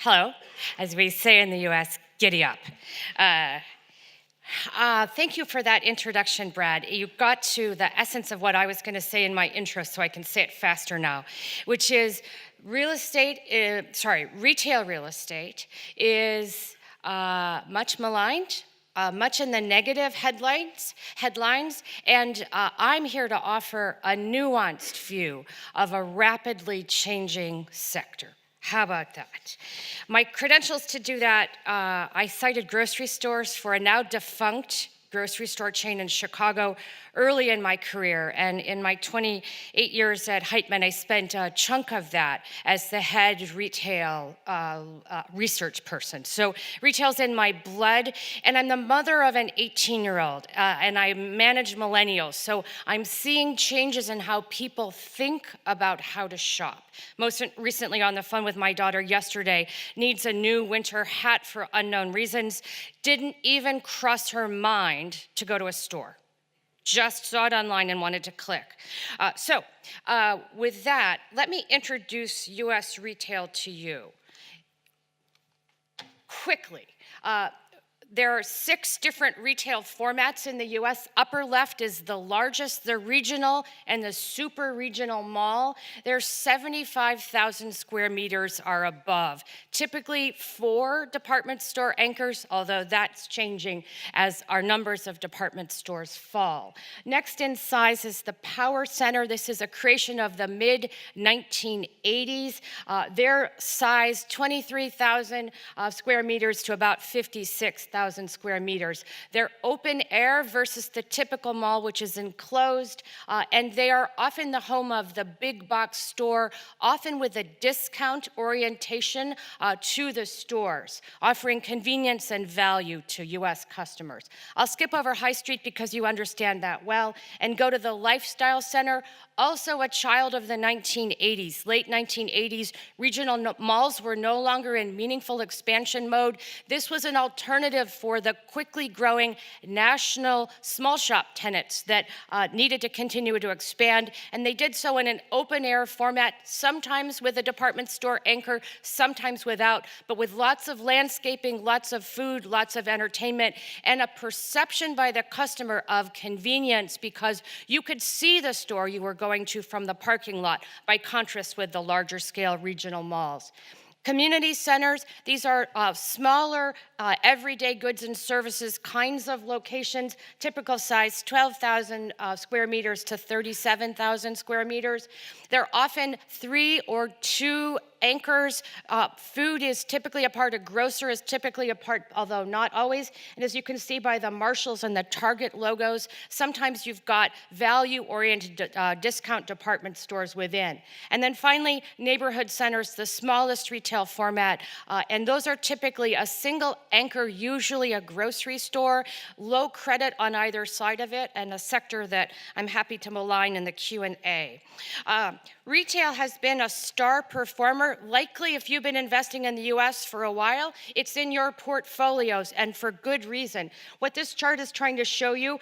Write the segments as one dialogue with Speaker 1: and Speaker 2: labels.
Speaker 1: Hello, as we say in the US, giddy up. Thank you for that introduction, Brad. You got to the essence of what I was going to say in my intro, so I can say it faster now, which is retail real estate is much maligned, much in the negative headlines, and I'm here to offer a nuanced view of a rapidly changing sector. How about that? My credentials to do that, I cited grocery stores for a now defunct grocery store chain in Chicago early in my career. And in my 28 years at Heitman, I spent a chunk of that as the head retail research person. So retail's in my blood, and I'm the mother of an 18-year-old, and I manage millennials. So I'm seeing changes in how people think about how to shop. Most recently on the phone with my daughter yesterday, needs a new winter hat for unknown reasons, didn't even cross her mind to go to a store. Just saw it online and wanted to click. With that, let me introduce US retail to you. Quickly, there are 6 different retail formats in the US. Upper left is the largest, the regional and the super regional mall. There's 75,000 square meters or above. Typically 4 department store anchors, although that's changing as our numbers of department stores fall. Next in size is the Power Center. This is a creation of the mid-1980s. Their size, 23,000 square meters to about 56,000 square meters. They're open air versus the typical mall, which is enclosed, and they are often the home of the big box store, often with a discount orientation to the stores, offering convenience and value to US customers. I'll skip over High Street because you understand that well, and go to the Lifestyle Center, also a child of the 1980s, late 1980s. Regional malls were no longer in meaningful expansion mode. This was an alternative for the quickly growing national small shop tenants that needed to continue to expand, and they did so in an open air format, sometimes with a department store anchor, sometimes without, but with lots of landscaping, lots of food, lots of entertainment, and a perception by the customer of convenience because you could see the store you were going to from the parking lot, by contrast with the larger scale regional malls. Community centers, these are smaller, everyday goods and services kinds of locations, typical size 12,000 square meters to 37,000 square meters. They're often 3 or 2 anchors. Food is typically a part, a grocer is typically a part, although not always. And as you can see by the Marshalls and the Target logos, sometimes you've got value-oriented discount department stores within. And then finally, neighborhood centers, the smallest retail format, and those are typically a single anchor, usually a grocery store, low credit on either side of it, and a sector that I'm happy to malign in the Q&A. Retail has been a star performer. Likely, if you've been investing in the US for a while, it's in your portfolios, and for good reason. What this chart is trying to show you,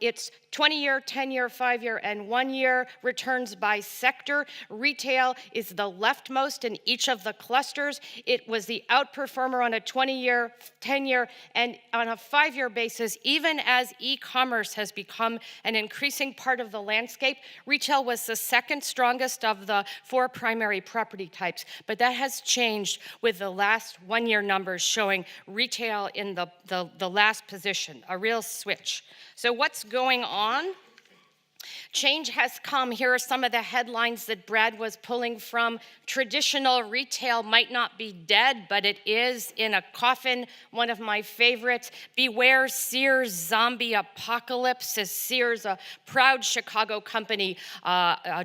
Speaker 1: it's 20-year, 10-year, 5-year, and 1-year returns by sector. Retail is the leftmost in each of the clusters. It was the outperformer on a 20-year, 10-year, and on a 5-year basis, even as e-commerce has become an increasing part of the landscape. Retail was the second strongest of the 4 primary property types, but that has changed with the last 1-year numbers showing retail in the last position, a real switch. So what's going on? Change has come. Here are some of the headlines that Brad was pulling from. Traditional retail might not be dead, but it is in a coffin. One of my favorites. Beware Sears zombie apocalypse. As Sears, a proud Chicago company,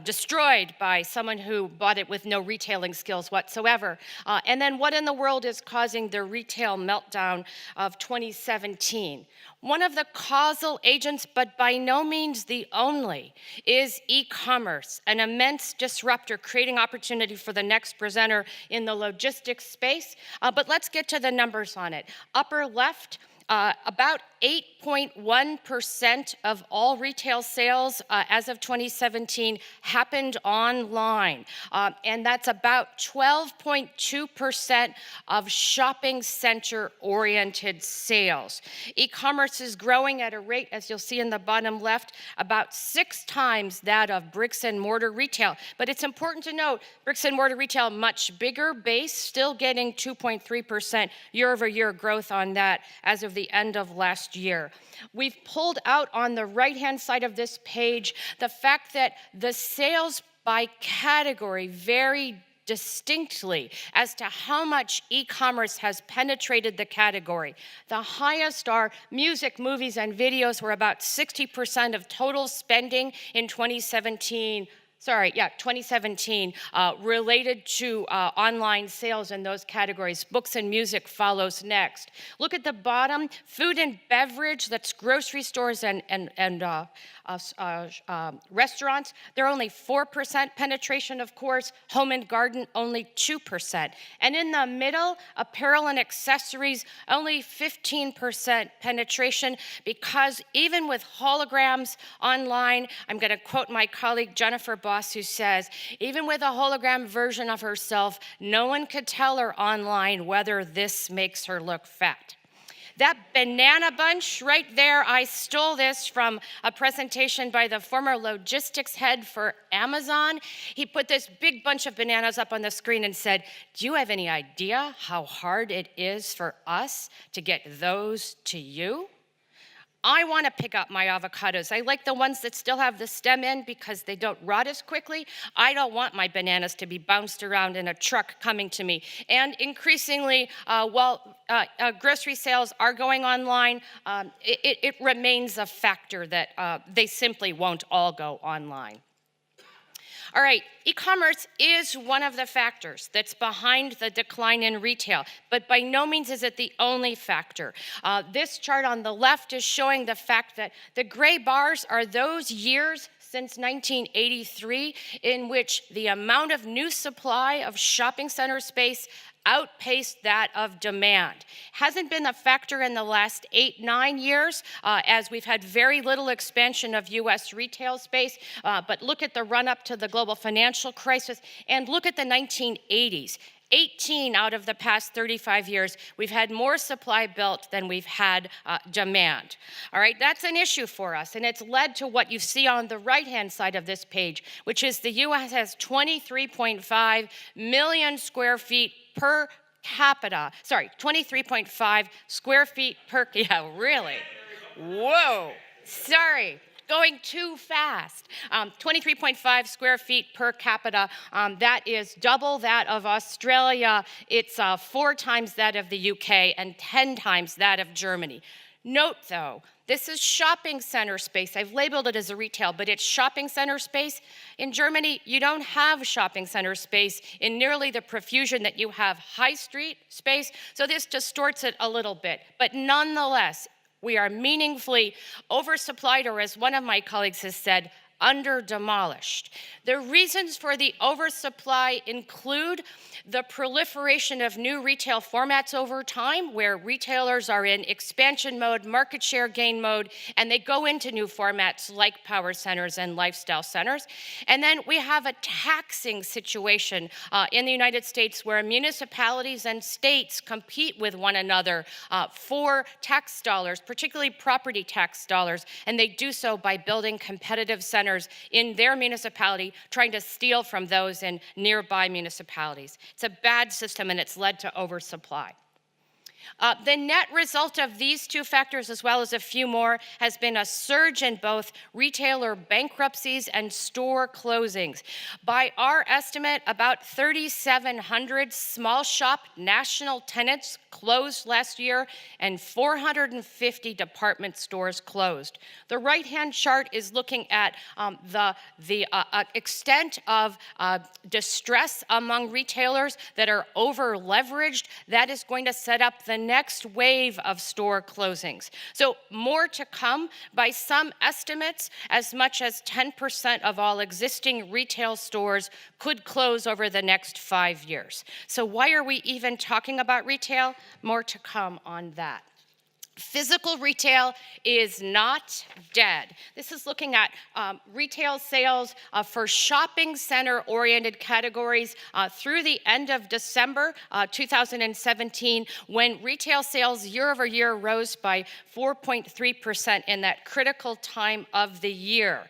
Speaker 1: destroyed by someone who bought it with no retailing skills whatsoever. And then what in the world is causing the retail meltdown of 2017? One of the causal agents, but by no means the only, is e-commerce, an immense disruptor creating opportunity for the next presenter in the logistics space. But let's get to the numbers on it. Upper left, about 8.1% of all retail sales as of 2017 happened online. And that's about 12.2% of shopping center-oriented sales. E-commerce is growing at a rate, as you'll see in the bottom left, about 6 times that of bricks and mortar retail. But it's important to note, bricks and mortar retail, much bigger base, still getting 2.3% year-over-year growth on that as of the end of last year. We've pulled out on the right-hand side of this page the fact that the sales by category vary distinctly as to how much e-commerce has penetrated the category. The highest are music, movies, and videos, were about 60% of total spending in 2017 related to online sales in those categories. Books and music follows next. Look at the bottom, food and beverage, that's grocery stores and restaurants. They're only 4% penetration, of course. Home and garden, only 2%. And in the middle, apparel and accessories, only 15% penetration, because even with holograms online, I'm going to quote my colleague Jennifer Boss, who says, even with a hologram version of herself, no one could tell her online whether this makes her look fat. That banana bunch right there, I stole this from a presentation by the former logistics head for Amazon. He put this big bunch of bananas up on the screen and said, do you have any idea how hard it is for us to get those to you? I want to pick up my avocados. I like the ones that still have the stem in because they don't rot as quickly. I don't want my bananas to be bounced around in a truck coming to me. And increasingly, while grocery sales are going online, it remains a factor that they simply won't all go online. All right, e-commerce is one of the factors that's behind the decline in retail, but by no means is it the only factor. This chart on the left is showing the fact that the gray bars are those years since 1983 in which the amount of new supply of shopping center space outpaced that of demand. Hasn't been a factor in the last 8-9 years, as we've had very little expansion of US retail space, but look at the run-up to the global financial crisis, and look at the 1980s. 18 out of the past 35 years, we've had more supply built than we've had demand. All right, that's an issue for us, and it's led to what you see on the right-hand side of this page, which is the US has 23.5 million square feet per capita. Sorry, 23.5 square feet per, yeah, really? Whoa, sorry. Going too fast. 23.5 square feet per capita. That is double that of Australia. It's 4 times that of the UK and 10 times that of Germany. Note, though, this is shopping center space. I've labeled it as a retail, but it's shopping center space. In Germany, you don't have shopping center space in nearly the profusion that you have high street space, so this distorts it a little bit. But nonetheless, we are meaningfully oversupplied, or as one of my colleagues has said, under-demolished. The reasons for the oversupply include the proliferation of new retail formats over time, where retailers are in expansion mode, market share gain mode, and they go into new formats like power centers and lifestyle centers. And then we have a taxing situation in the United States where municipalities and states compete with one another for tax dollars, particularly property tax dollars, and they do so by building competitive centers in their municipality, trying to steal from those in nearby municipalities. It's a bad system, and it's led to oversupply. The net result of these two factors, as well as a few more, has been a surge in both retailer bankruptcies and store closings. By our estimate, about 3,700 small shop national tenants closed last year, and 450 department stores closed. The right-hand chart is looking at the extent of distress among retailers that are over-leveraged. That is going to set up the next wave of store closings. So more to come. By some estimates, as much as 10% of all existing retail stores could close over the next 5 years. So why are we even talking about retail? More to come on that. Physical retail is not dead. This is looking at retail sales for shopping center-oriented categories through the end of December 2017, when retail sales year over year rose by 4.3% in that critical time of the year.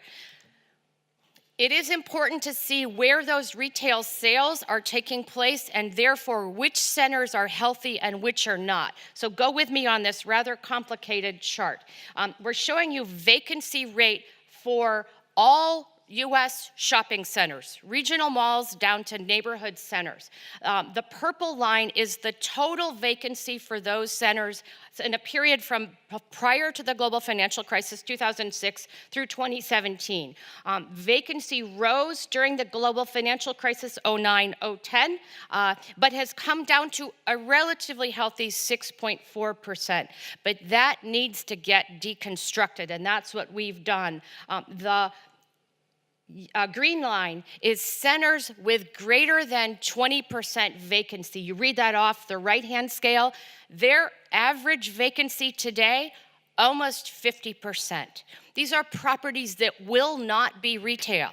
Speaker 1: It is important to see where those retail sales are taking place and therefore which centers are healthy and which are not. So go with me on this rather complicated chart. We're showing you vacancy rate for all U.S. shopping centers, regional malls down to neighborhood centers. The purple line is the total vacancy for those centers in a period from prior to the global financial crisis, 2006, through 2017. Vacancy rose during the global financial crisis, 09, 010, but has come down to a relatively healthy 6.4%. But that needs to get deconstructed, and that's what we've done. The green line is centers with greater than 20% vacancy. You read that off the right-hand scale. Their average vacancy today, almost 50%. These are properties that will not be retail.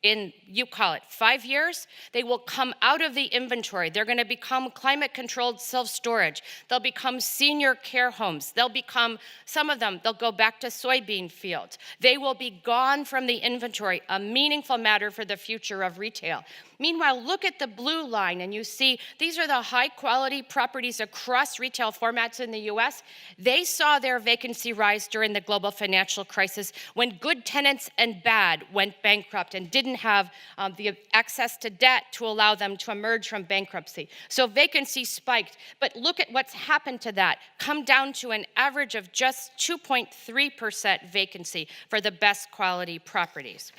Speaker 1: In, you call it, 5 years, they will come out of the inventory. They're going to become climate-controlled self-storage. They'll become senior care homes. They'll become, some of them, they'll go back to soybean fields. They will be gone from the inventory, a meaningful matter for the future of retail. Meanwhile, look at the blue line, and you see these are the high-quality properties across retail formats in the U.S. They saw their vacancy rise during the global financial crisis when good tenants and bad went bankrupt and didn't have the access to debt to allow them to emerge from bankruptcy. So vacancy spiked, but look at what's happened to that. Come down to an average of just 2.3% vacancy for the best quality properties.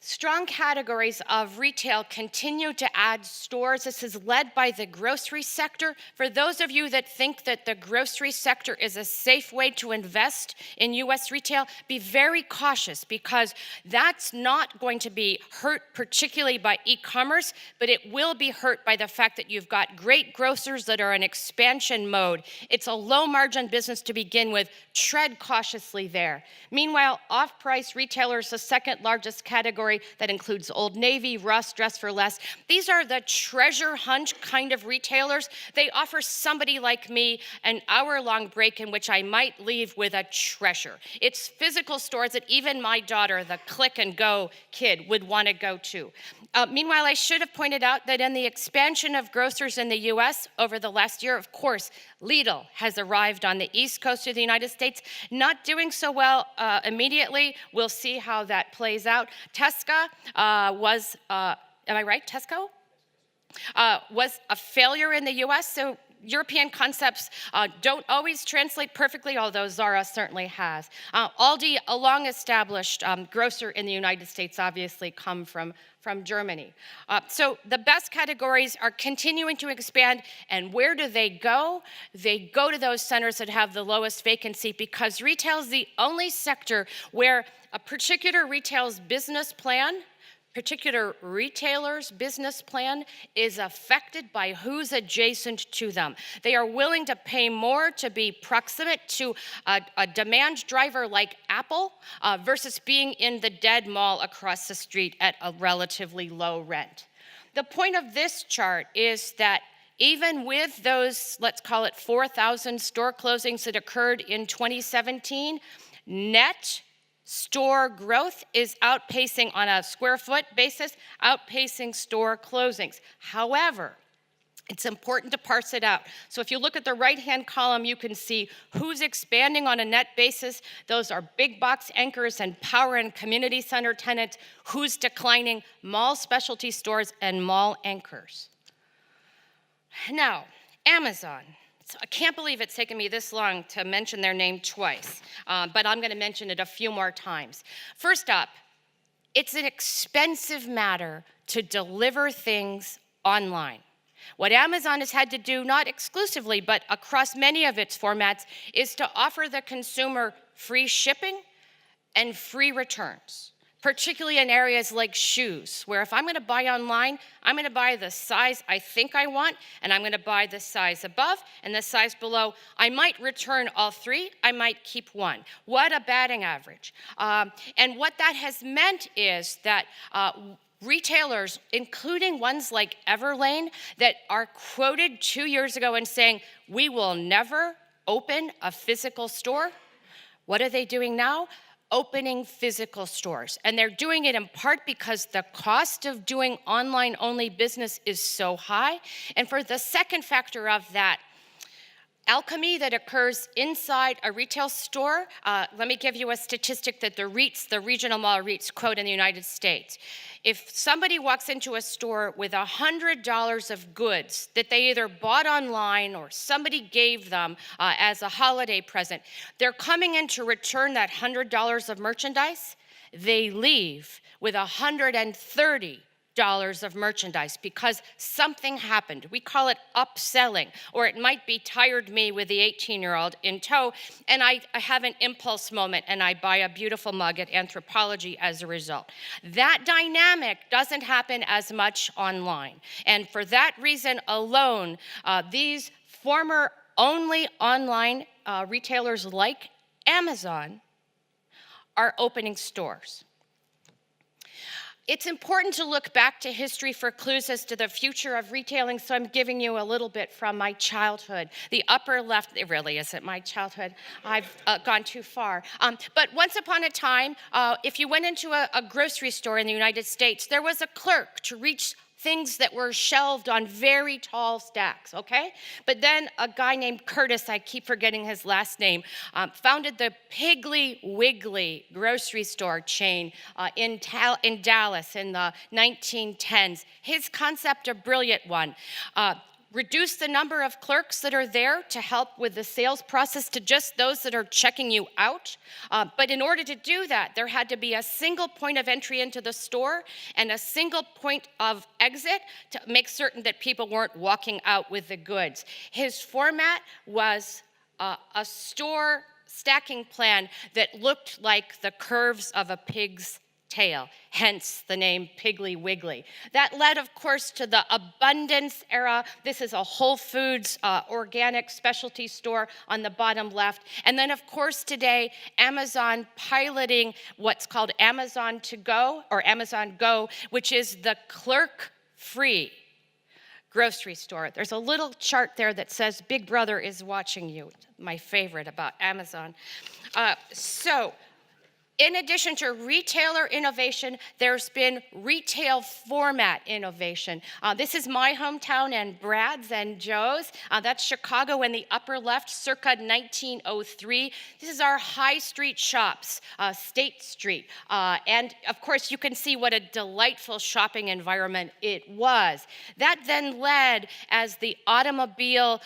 Speaker 1: Strong categories of retail continue to add stores. This is led by the grocery sector. For those of you that think that the grocery sector is a safe way to invest in U.S. retail, be very cautious, because that's not going to be hurt particularly by e-commerce, but it will be hurt by the fact that you've got great grocers that are in expansion mode. It's a low margin business to begin with. Tread cautiously there. Meanwhile, off-price retailers, the second largest category, that includes Old Navy, Ross Dress for Less. These are the treasure hunt kind of retailers. They offer somebody like me an hour-long break in which I might leave with a treasure. It's physical stores that even my daughter, the click-and-go kid, would want to go to. Meanwhile, I should have pointed out that in the expansion of grocers in the U.S. over the last year, of course, Lidl has arrived on the East Coast of the United States, not doing so well immediately. We'll see how that plays out. Tesco was, am I right, Tesco? Was a failure in the U.S., so European concepts don't always translate perfectly, although Zara certainly has. Aldi, a long-established grocer in the United States, obviously come from Germany. So the best categories are continuing to expand, and where do they go? They go to those centers that have the lowest vacancy, because retail is the only sector where a particular retailer's business plan is affected by who's adjacent to them. They are willing to pay more to be proximate to a demand driver like Apple versus being in the dead mall across the street at a relatively low rent. The point of this chart is that even with those, let's call it 4,000 store closings that occurred in 2017, net store growth is outpacing, on a square foot basis, outpacing store closings. However, it's important to parse it out. So if you look at the right-hand column, you can see who's expanding on a net basis. Those are big box anchors and power and community center tenants. Who's declining? Mall specialty stores and mall anchors. Now, Amazon. I can't believe it's taken me this long to mention their name twice, but I'm going to mention it a few more times. First up, it's an expensive matter to deliver things online. What Amazon has had to do, not exclusively, but across many of its formats, is to offer the consumer free shipping and free returns. particularly in areas like shoes, where if I'm going to buy online, I'm going to buy the size I think I want, and I'm going to buy the size above and the size below. I might return all three, I might keep one. What a batting average. And what that has meant is that retailers, including ones like Everlane, that are quoted 2 years ago and saying, we will never open a physical store. What are they doing now? Opening physical stores. And they're doing it in part because the cost of doing online-only business is so high. And for the second factor of that, alchemy that occurs inside a retail store, let me give you a statistic that the REITs, the regional mall REITs, quote in the United States. If somebody walks into a store with $100 of goods that they either bought online or somebody gave them as a holiday present, they're coming in to return that $100 of merchandise. They leave with $130 of merchandise because something happened. We call it upselling, or it might be tired me with the 18-year-old in tow, and I have an impulse moment and I buy a beautiful mug at Anthropologie as a result. That dynamic doesn't happen as much online. And for that reason alone, these former only online retailers like Amazon are opening stores. It's important to look back to history for clues as to the future of retailing, so I'm giving you a little bit from my childhood. The upper left, it really isn't my childhood. I've gone too far. But once upon a time, if you went into a grocery store in the United States, there was a clerk to reach things that were shelved on very tall stacks, okay? But then a guy named Curtis, I keep forgetting his last name, founded the Piggly Wiggly grocery store chain in Dallas in the 1910s. His concept, a brilliant one. Reduce the number of clerks that are there to help with the sales process to just those that are checking you out. But in order to do that, there had to be a single point of entry into the store and a single point of exit to make certain that people weren't walking out with the goods. His format was a store stacking plan that looked like the curves of a pig's tail, hence the name Piggly Wiggly. That led, of course, to the abundance era. This is a Whole Foods organic specialty store on the bottom left. And then, of course, today, Amazon piloting what's called Amazon to Go, or Amazon Go, which is the clerk-free grocery store. There's a little chart there that says Big Brother is watching you, my favorite about Amazon. In addition to retailer innovation, there's been retail format innovation. This is my hometown and Brad's and Joe's. That's Chicago in the upper left, circa 1903. This is our high street shops, State Street. And of course, you can see what a delightful shopping environment it was. That then led, as the automobile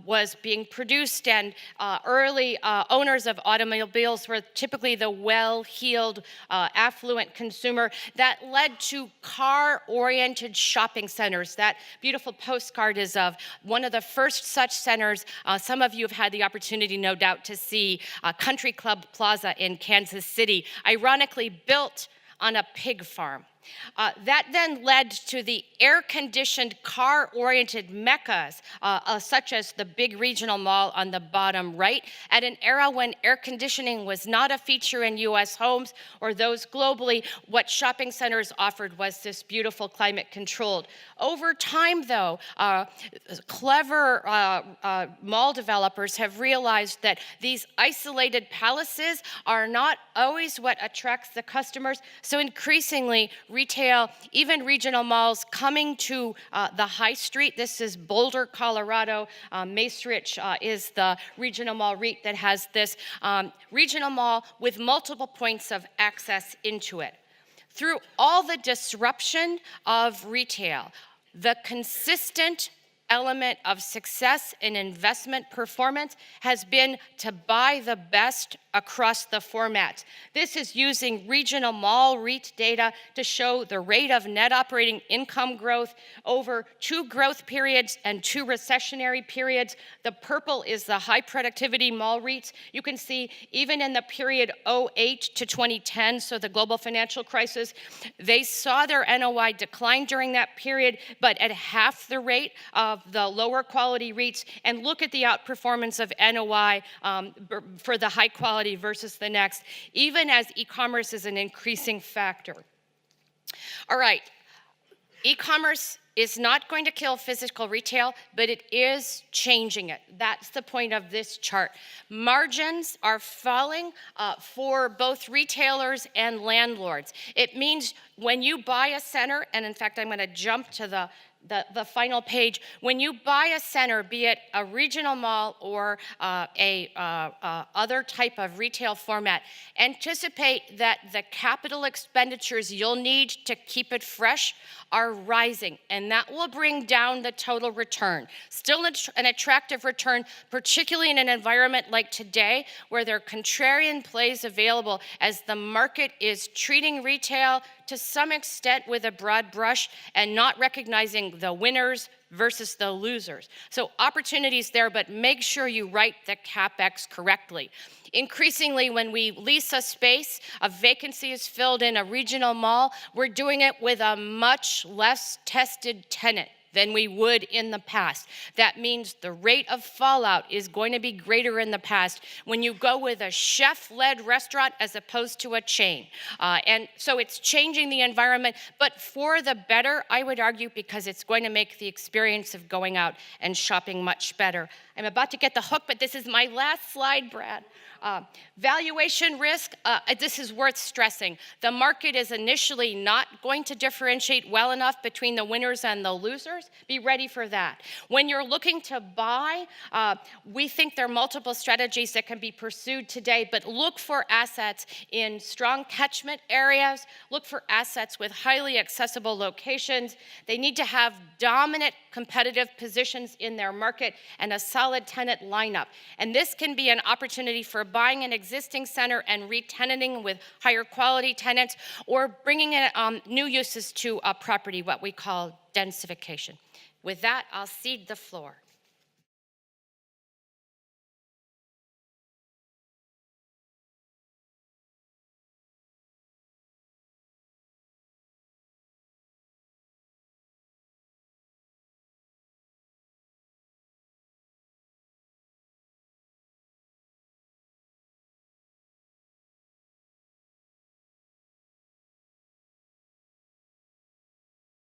Speaker 1: was being produced, and early owners of automobiles were typically the well-heeled, affluent consumer, that led to car-oriented shopping centers. That beautiful postcard is of one of the first such centers. Some of you have had the opportunity, no doubt, to see Country Club Plaza in Kansas City, ironically built on a pig farm. That then led to the air-conditioned, car-oriented meccas, such as the big regional mall on the bottom right, at an era when air conditioning was not a feature in U.S. homes or those globally. What shopping centers offered was this beautiful climate-controlled. Over time, though, clever mall developers have realized that these isolated palaces are not always what attracts the customers, so increasingly, retail, even regional malls coming to the high street. This is Boulder, Colorado. Macerich is the regional mall REIT that has this regional mall with multiple points of access into it. Through all the disruption of retail, the consistent element of success in investment performance has been to buy the best across the formats. This is using regional mall REIT data to show the rate of net operating income growth over 2 growth periods and 2 recessionary periods. The purple is the high productivity mall REITs. You can see even in the period 08 to 2010, so the global financial crisis, they saw their NOI decline during that period, but at half the rate of the lower quality REITs. And look at the outperformance of NOI for the high quality versus the next, even as e-commerce is an increasing factor. All right, e-commerce is not going to kill physical retail, but it is changing it. That's the point of this chart. Margins are falling for both retailers and landlords. It means when you buy a center, and in fact, I'm going to jump to the final page. When you buy a center, be it a regional mall or other type of retail format, anticipate that the capital expenditures you'll need to keep it fresh are rising, and that will bring down the total return. Still an attractive return, particularly in an environment like today, where there are contrarian plays available as the market is treating retail to some extent with a broad brush and not recognizing the winners versus the losers. So opportunities there, but make sure you write the CapEx correctly. Increasingly, when we lease a space, a vacancy is filled in a regional mall, we're doing it with a much less tested tenant than we would in the past. That means the rate of fallout is going to be greater in the past when you go with a chef-led restaurant as opposed to a chain. And so it's changing the environment, but for the better, I would argue, because it's going to make the experience of going out and shopping much better. I'm about to get the hook, but this is my last slide, Brad. Valuation risk, this is worth stressing. The market is initially not going to differentiate well enough between the winners and the losers. Be ready for that. When you're looking to buy, we think there are multiple strategies that can be pursued today, but look for assets in strong catchment areas. Look for assets with highly accessible locations. They need to have dominant competitive positions in their market and a solid tenant lineup. And this can be an opportunity for buying an existing center and re-tenanting with higher quality tenants, or bringing in new uses to a property, what we call densification. With that, I'll cede the floor.